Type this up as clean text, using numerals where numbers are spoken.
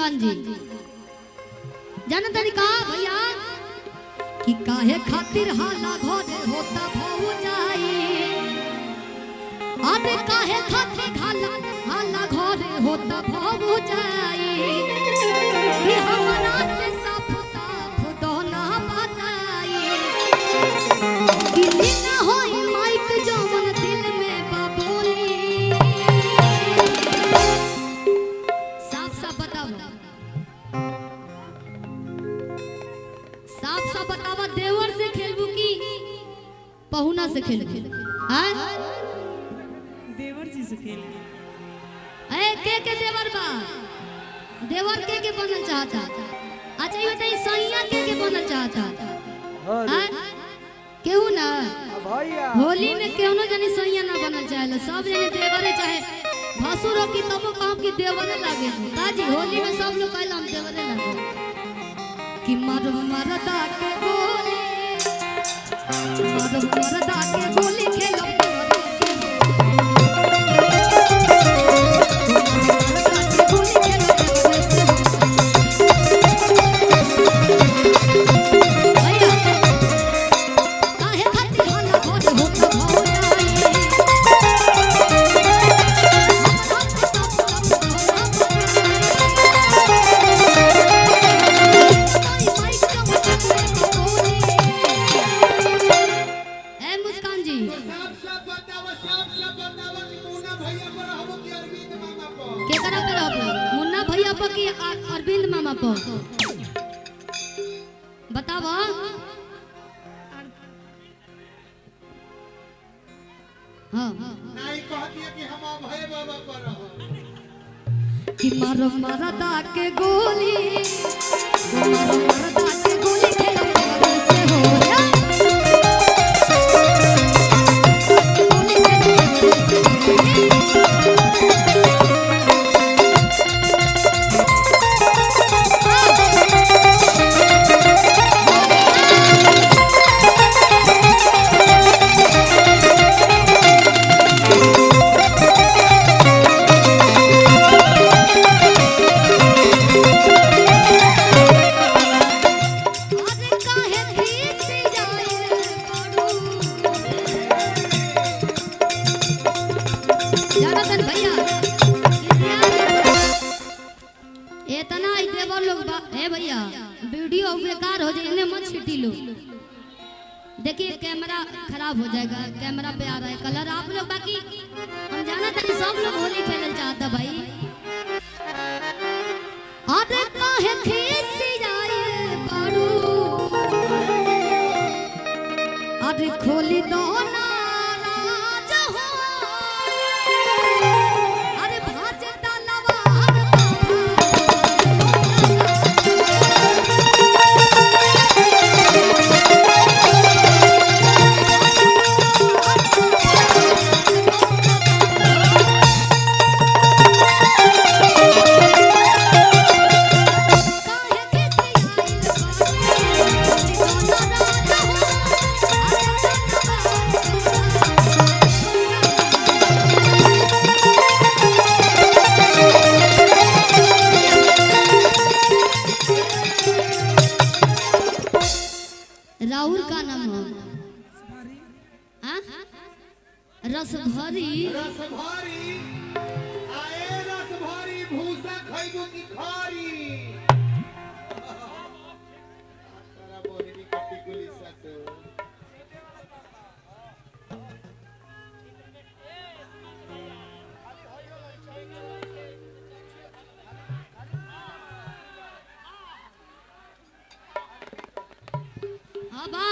मुस्कान जी जाना तरीका भैया कि काहे खातिर हाला घरे होता भाऊ जाई अरे काहे खातिर हाला घरे होता भाऊ जाई कि हमरा से साफ साफ दोना बताई कि ना होई माइक जवन दिल में बाबोली साफ साफ बताओ साफ बतावा देवर से खेलबू की पहुना से खेलबू हैं देवर जी से खेल ए के देवर बा देवर के बनना चाहता अच्छा ये बताइए सैया के बनना चाहता हैं केहू ना भैया होली में केहू ना जानी सैया ना बनना चाहेला सब जने देवरे चाहे भसुरो की तबो काम की देवरे लागे काजी होली में सब लोग कहला हम देवरे लागे कि मारो मरदा के गोली मारो मरदा के गोली खेलो अरविंद मामा को बतावा हाँ नहीं कहती है कि हम अभय बाबा पर रहो कि मारो मरदा के गोली मारो मरदा के गोली खेलो से हो या इतना ही देवर लोग है भैया वीडियो बेकार हो जाए इन्हें मत छिटी लो देखिए कैमरा खराब हो जाएगा कैमरा पे आ रहा है कलर आप लोग बाकी हम जाना था सब लोग होली खेलना चाहता भाई अरे काहे खीसी जाए पाड़ू अरे खोली दो ना राज हो अरे भाज तलवार राहुल का नाम हो रसभरी आए रसभरी भूसा खइबो की खारी तारा बोहिनी कट्टी गुली सट हाँ बा